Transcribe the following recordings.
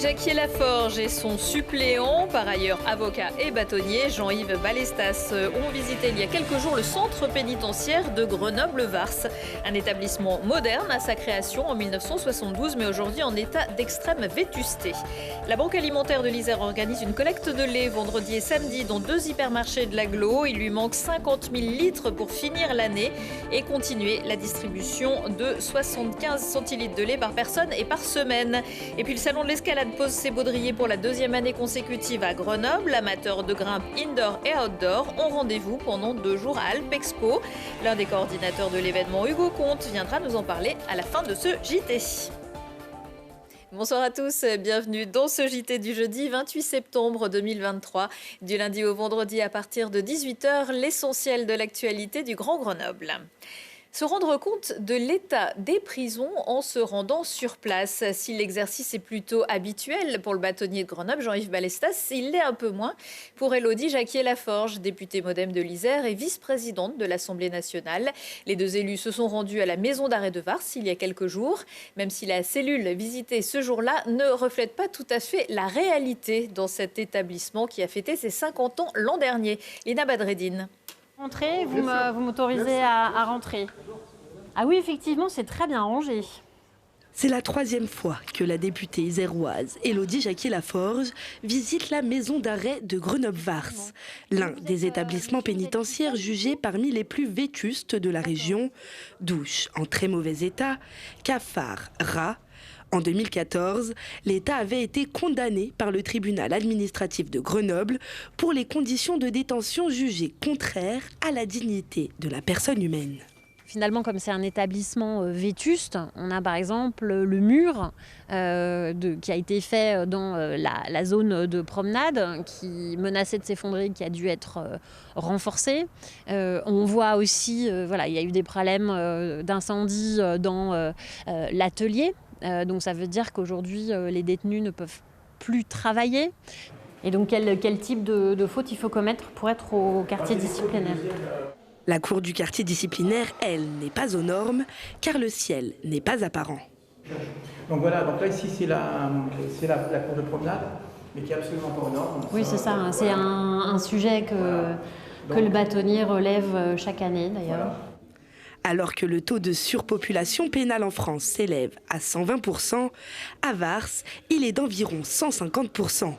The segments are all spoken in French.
Jacquier-Laforge et son suppléant, par ailleurs avocat et bâtonnier, Jean-Yves Balestas, ont visité il y a quelques jours le centre pénitentiaire de Grenoble-Vars. Un établissement moderne à sa création en 1972, mais aujourd'hui en état d'extrême vétusté. La Banque alimentaire de l'Isère organise une collecte de lait vendredi et samedi dans 2 hypermarchés de l'agglo. Il lui manque 50 000 litres pour finir l'année et continuer la distribution de 75 centilitres de lait par personne et par semaine. Et puis le salon de l'escalade pose ses baudriers pour la 2e année consécutive à Grenoble. Amateurs de grimpe indoor et outdoor ont rendez-vous pendant 2 jours à Alpexpo. L'un des coordinateurs de l'événement, Hugo Comte, viendra nous en parler à la fin de ce JT. Bonsoir à tous, bienvenue dans ce JT du jeudi 28 septembre 2023. Du lundi au vendredi à partir de 18h, l'essentiel de l'actualité du Grand Grenoble. Se rendre compte de l'état des prisons en se rendant sur place. Si l'exercice est plutôt habituel pour le bâtonnier de Grenoble, Jean-Yves Balestas, il l'est un peu moins pour Élodie Jacquier-Laforge, députée modem de l'Isère et vice-présidente de l'Assemblée nationale. Les 2 élus se sont rendus à la maison d'arrêt de Vars il y a quelques jours, même si la cellule visitée ce jour-là ne reflète pas tout à fait la réalité dans cet établissement qui a fêté ses 50 ans l'an dernier. Lina Badreddine. Vous m'autorisez à rentrer. Ah oui, effectivement, c'est très bien rangé. C'est la 3e fois que la députée iséroise Élodie Jacquier-Laforge visite la maison d'arrêt de Grenoble-Vars, l'un des établissements pénitentiaires jugés parmi les plus vétustes de la région. Douches en très mauvais état, cafards, rats. En 2014, l'État avait été condamné par le tribunal administratif de Grenoble pour les conditions de détention jugées contraires à la dignité de la personne humaine. Finalement, comme c'est un établissement vétuste, on a par exemple le mur qui a été fait dans la zone de promenade qui menaçait de s'effondrer, qui a dû être renforcé. On voit aussi, il y a eu des problèmes d'incendie dans l'atelier. Donc ça veut dire qu'aujourd'hui, les détenus ne peuvent plus travailler. Et donc quel type de faute il faut commettre pour être au quartier disciplinaire ? La cour du quartier disciplinaire, elle, n'est pas aux normes, car le ciel n'est pas apparent. Donc voilà, donc là ici c'est la cour de promenade, mais qui est absolument pas aux normes. Oui, c'est ça, c'est un sujet que le bâtonnier relève chaque année d'ailleurs. Voilà. Alors que le taux de surpopulation pénale en France s'élève à 120%, à Vars, il est d'environ 150%.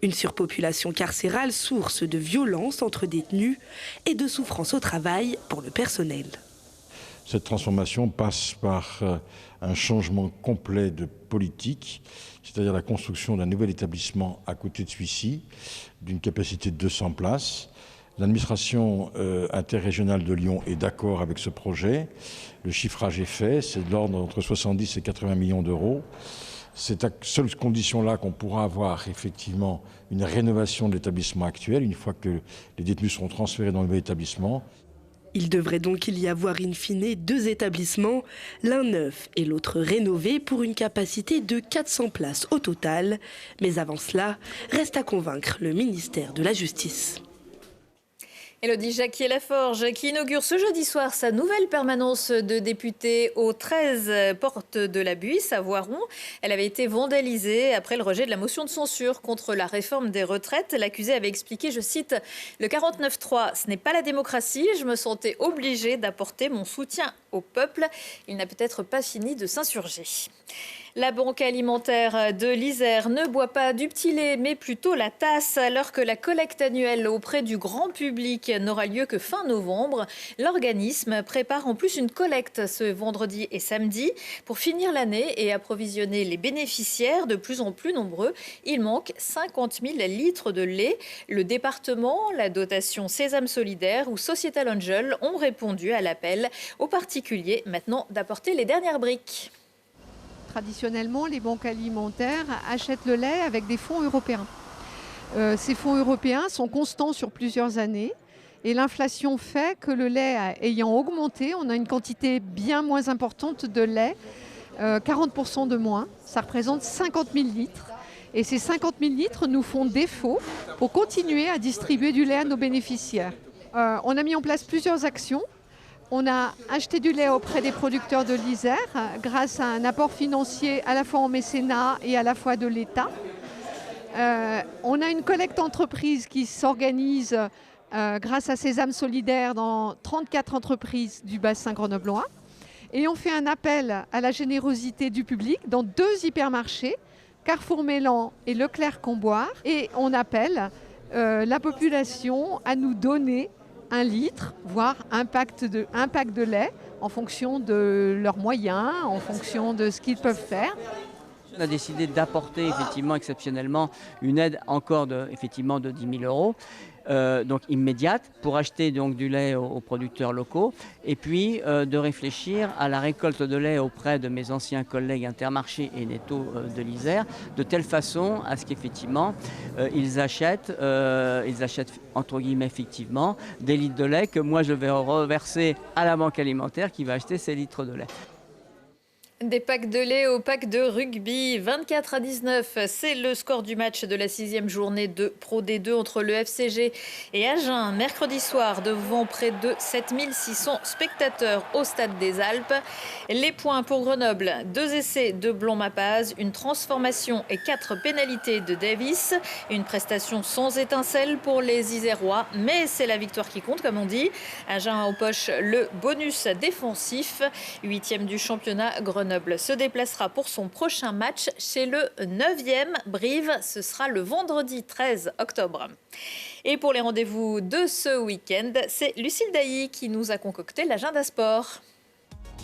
Une surpopulation carcérale source de violence entre détenus et de souffrance au travail pour le personnel. Cette transformation passe par un changement complet de politique, c'est-à-dire la construction d'un nouvel établissement à côté de celui-ci, d'une capacité de 200 places. L'administration interrégionale de Lyon est d'accord avec ce projet. Le chiffrage est fait, c'est de l'ordre entre 70 et 80 millions d'euros. C'est à cette condition-là qu'on pourra avoir effectivement une rénovation de l'établissement actuel, une fois que les détenus seront transférés dans le nouvel établissement. Il devrait donc y avoir in fine 2 établissements, l'un neuf et l'autre rénové pour une capacité de 400 places au total. Mais avant cela, reste à convaincre le ministère de la Justice. Élodie Jacquier-Laforge qui inaugure ce jeudi soir sa nouvelle permanence de députée au 13 porte de la Buisse à Voiron. Elle avait été vandalisée après le rejet de la motion de censure contre la réforme des retraites. L'accusé avait expliqué, je cite, « Le 49.3, ce n'est pas la démocratie. Je me sentais obligée d'apporter mon soutien au peuple. » Il n'a peut-être pas fini de s'insurger. La Banque alimentaire de l'Isère ne boit pas du petit lait, mais plutôt la tasse. Alors que la collecte annuelle auprès du grand public n'aura lieu que fin novembre, l'organisme prépare en plus une collecte ce vendredi et samedi. Pour finir l'année et approvisionner les bénéficiaires de plus en plus nombreux, il manque 50 000 litres de lait. Le département, la dotation Sésame Solidaire ou Sociétal Angel ont répondu à l'appel aux particuliers maintenant d'apporter les dernières briques. Traditionnellement, les banques alimentaires achètent le lait avec des fonds européens. Ces fonds européens sont constants sur plusieurs années et l'inflation fait que le lait ayant augmenté, on a une quantité bien moins importante de lait, 40% de moins, ça représente 50 000 litres. Et ces 50 000 litres nous font défaut pour continuer à distribuer du lait à nos bénéficiaires. On a mis en place plusieurs actions. On a acheté du lait auprès des producteurs de l'Isère grâce à un apport financier à la fois en mécénat et à la fois de l'État. On a une collecte entreprise qui s'organise grâce à Sésame Solidaire dans 34 entreprises du bassin grenoblois. Et on fait un appel à la générosité du public dans 2 hypermarchés, Carrefour Mélan et Leclerc-Comboire. Et on appelle la population à nous donner 1 litre, voire un pack de lait en fonction de leurs moyens, en fonction de ce qu'ils peuvent faire. On a décidé d'apporter effectivement exceptionnellement une aide encore de 10 000 €, donc immédiate, pour acheter donc du lait aux producteurs locaux, et puis de réfléchir à la récolte de lait auprès de mes anciens collègues Intermarché et Netto de l'Isère, de telle façon à ce qu'effectivement ils achètent entre guillemets effectivement des litres de lait que moi je vais reverser à la banque alimentaire qui va acheter ces litres de lait. Des packs de lait au pack de rugby, 24-19, c'est le score du match de la 6e journée de Pro D2 entre le FCG et Agen, mercredi soir, devant près de 7600 spectateurs au Stade des Alpes. Les points pour Grenoble, 2 essais de Blond-Mapaz, une transformation et 4 pénalités de Davis. Une prestation sans étincelle pour les Isérois, mais c'est la victoire qui compte, comme on dit. Agen a en poche le bonus défensif, 8e du championnat. Grenoble se déplacera pour son prochain match chez le 9e Brive. Ce sera le vendredi 13 octobre. Et pour les rendez-vous de ce week-end, c'est Lucille Dailly qui nous a concocté l'agenda sport.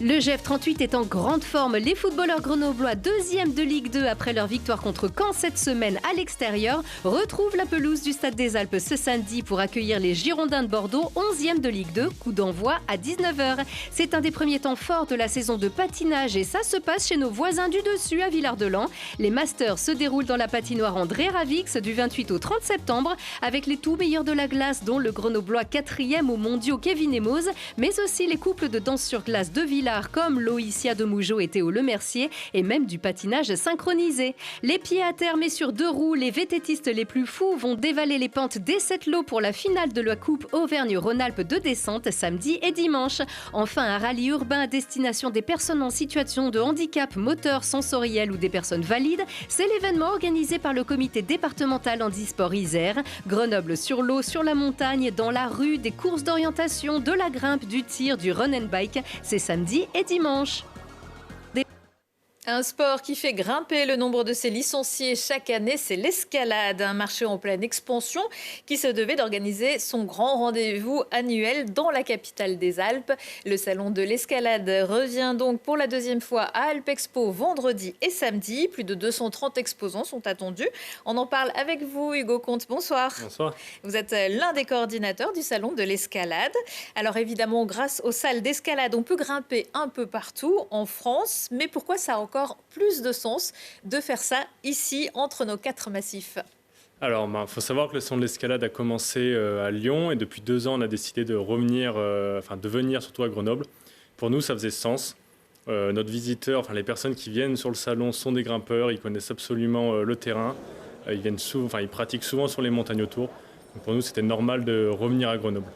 Le GF38 est en grande forme. Les footballeurs grenoblois, 2e de Ligue 2 après leur victoire contre Caen cette semaine à l'extérieur, retrouvent la pelouse du Stade des Alpes ce samedi pour accueillir les Girondins de Bordeaux, 11e de Ligue 2, coup d'envoi à 19h. C'est un des premiers temps forts de la saison de patinage et ça se passe chez nos voisins du dessus à Villard-de-Lans. Les Masters se déroulent dans la patinoire André Ravix du 28 au 30 septembre avec les tout meilleurs de la glace, dont le grenoblois 4e aux mondiaux Kevin Emoz, mais aussi les couples de danse sur glace de Villard comme Loïcia de Mougeot et Théo Lemercier, et même du patinage synchronisé. Les pieds à terre mais sur 2 roues, les vététistes les plus fous vont dévaler les pentes des 7 lots pour la finale de la Coupe Auvergne-Rhône-Alpes de descente samedi et dimanche. Enfin, un rallye urbain à destination des personnes en situation de handicap moteur, sensoriel ou des personnes valides. C'est l'événement organisé par le comité départemental handisport Isère. Grenoble sur l'eau, sur la montagne, dans la rue, des courses d'orientation, de la grimpe, du tir, du run and bike. C'est samedi et dimanche. Un sport qui fait grimper le nombre de ses licenciés chaque année, c'est l'escalade, un marché en pleine expansion qui se devait d'organiser son grand rendez-vous annuel dans la capitale des Alpes. Le salon de l'escalade revient donc pour la 2e fois à Alpexpo vendredi et samedi. Plus de 230 exposants sont attendus. On en parle avec vous, Hugo Comte. Bonsoir. Bonsoir. Vous êtes l'un des coordinateurs du salon de l'escalade. Alors évidemment, grâce aux salles d'escalade, on peut grimper un peu partout en France. Mais pourquoi ça a encore plus de sens de faire ça ici, entre nos 4 massifs? Alors, faut savoir que le salon de l'escalade a commencé à Lyon et depuis 2 ans, on a décidé de venir surtout à Grenoble. Pour nous, ça faisait sens. Notre visiteur, les personnes qui viennent sur le salon sont des grimpeurs, ils connaissent absolument le terrain. Ils pratiquent souvent sur les montagnes autour. Donc pour nous, c'était normal de revenir à Grenoble.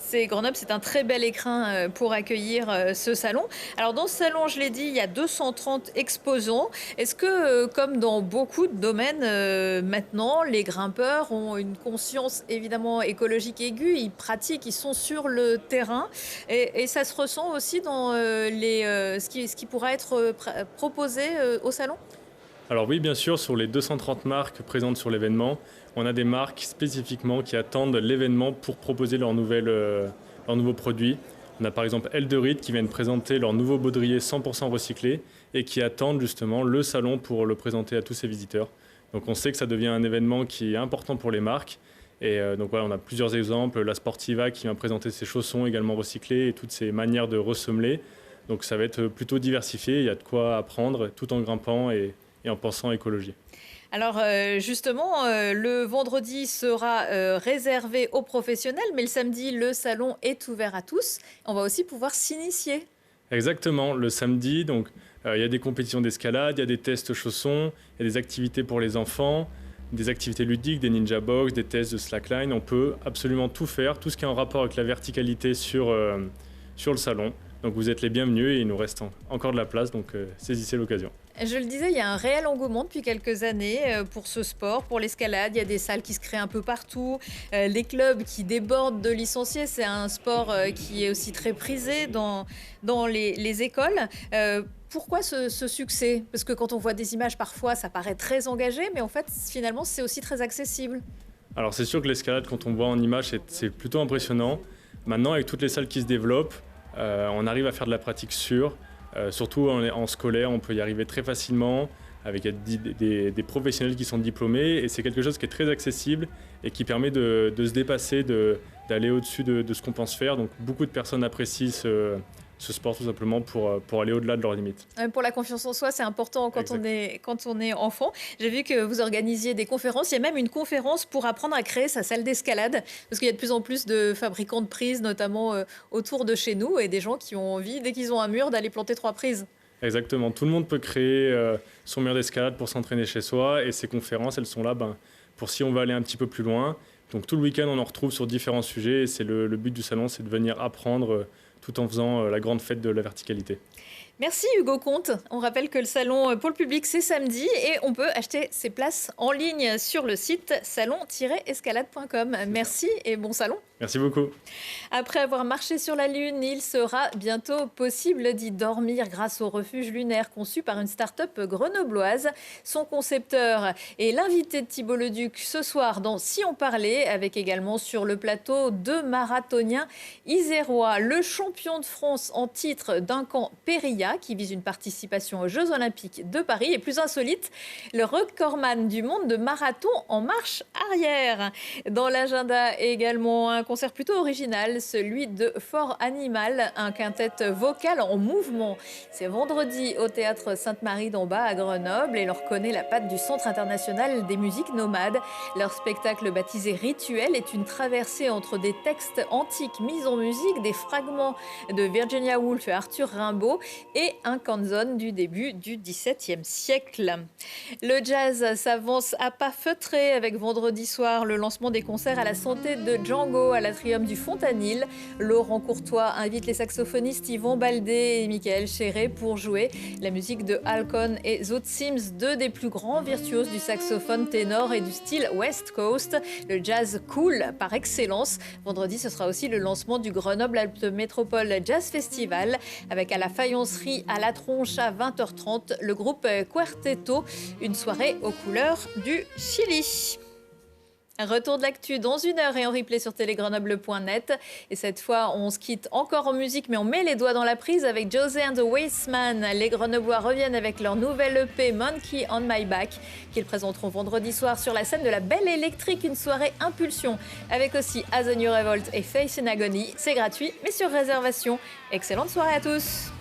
Grenoble, c'est un très bel écrin pour accueillir ce salon. Alors dans ce salon, je l'ai dit, il y a 230 exposants. Est-ce que, comme dans beaucoup de domaines maintenant, les grimpeurs ont une conscience évidemment écologique aiguë, ils pratiquent, ils sont sur le terrain et ça se ressent aussi dans ce qui pourra être proposé au salon? Alors oui, bien sûr, sur les 230 marques présentes sur l'événement, on a des marques spécifiquement qui attendent l'événement pour proposer leurs nouveaux produits. On a par exemple Eldorite qui viennent présenter leur nouveau baudrier 100% recyclé et qui attendent justement le salon pour le présenter à tous ses visiteurs. Donc on sait que ça devient un événement qui est important pour les marques. Et donc voilà, on a plusieurs exemples. La Sportiva qui vient présenter ses chaussons également recyclés et toutes ces manières de ressemeler. Donc ça va être plutôt diversifié, il y a de quoi apprendre tout en grimpant et en pensant écologie. Alors justement, le vendredi sera réservé aux professionnels, mais le samedi, le salon est ouvert à tous. On va aussi pouvoir s'initier. Exactement, le samedi, donc il y a des compétitions d'escalade, il y a des tests chaussons, il y a des activités pour les enfants, des activités ludiques, des ninja box, des tests de slackline. On peut absolument tout faire, tout ce qui est en rapport avec la verticalité sur sur le salon. Donc vous êtes les bienvenus et il nous reste encore de la place, donc saisissez l'occasion. Je le disais, il y a un réel engouement depuis quelques années pour ce sport, pour l'escalade. Il y a des salles qui se créent un peu partout, les clubs qui débordent de licenciés. C'est un sport qui est aussi très prisé dans les écoles. Pourquoi ce succès? Parce que quand on voit des images, parfois, ça paraît très engagé, mais en fait, finalement, c'est aussi très accessible. Alors c'est sûr que l'escalade, quand on voit en image, c'est plutôt impressionnant. Maintenant, avec toutes les salles qui se développent, on arrive à faire de la pratique sûre. Surtout en scolaire, on peut y arriver très facilement avec des professionnels qui sont diplômés et c'est quelque chose qui est très accessible et qui permet de se dépasser, d'aller au-dessus de ce qu'on pense faire. Donc beaucoup de personnes apprécient ce sport tout simplement pour aller au-delà de leurs limites. Pour la confiance en soi, c'est important quand on est enfant. J'ai vu que vous organisiez des conférences. Il y a même une conférence pour apprendre à créer sa salle d'escalade. Parce qu'il y a de plus en plus de fabricants de prises, notamment autour de chez nous, et des gens qui ont envie, dès qu'ils ont un mur, d'aller planter 3 prises. Exactement. Tout le monde peut créer son mur d'escalade pour s'entraîner chez soi. Et ces conférences, elles sont là pour si on va aller un petit peu plus loin. Donc tout le week-end, on en retrouve sur différents sujets. Et c'est le but du salon, c'est de venir apprendre tout en faisant la grande fête de la verticalité. Merci Hugo Comte. On rappelle que le salon pour le public, c'est samedi et on peut acheter ses places en ligne sur le site salon-escalade.com. Merci et bon salon. Merci beaucoup. Après avoir marché sur la Lune, il sera bientôt possible d'y dormir grâce au refuge lunaire conçu par une start-up grenobloise. Son concepteur est l'invité de Thibault Leduc ce soir dans Si on parlait, avec également sur le plateau 2 marathoniens isérois. Le champion de France en titre Duncan Périlla, qui vise une participation aux Jeux Olympiques de Paris, et plus insolite, le recordman du monde de marathon en marche arrière. Dans l'agenda également un concert plutôt original, celui de Fort Animal, un quintet vocal en mouvement. C'est vendredi au théâtre Sainte-Marie-d'en-Bas à Grenoble et l'on reconnaît la patte du Centre international des musiques nomades. Leur spectacle baptisé Rituel est une traversée entre des textes antiques mis en musique, des fragments de Virginia Woolf et Arthur Rimbaud et un canzone du début du XVIIe siècle. Le jazz s'avance à pas feutrés avec vendredi soir le lancement des concerts à la santé de Django à l'Atrium du Fontanil. Laurent Courtois invite les saxophonistes Yvon Baldé et Michael Chéré pour jouer la musique de Halcon et Zoot Sims, 2 des plus grands virtuoses du saxophone ténor et du style West Coast, le jazz cool par excellence. Vendredi, ce sera aussi le lancement du Grenoble Alpes Métropole Jazz Festival avec à la faïencerie à la tronche à 20h30 le groupe Quartetto, une soirée aux couleurs du Chili. Retour de l'actu dans 1 heure et en replay sur télégrenoble.net. Et cette fois, on se quitte encore en musique, mais on met les doigts dans la prise avec José and the Wasteman. Les Grenoblois reviennent avec leur nouvelle EP Monkey on My Back, qu'ils présenteront vendredi soir sur la scène de la Belle Électrique, une soirée impulsion, avec aussi As a New Revolt et Face in Agony. C'est gratuit, mais sur réservation. Excellente soirée à tous.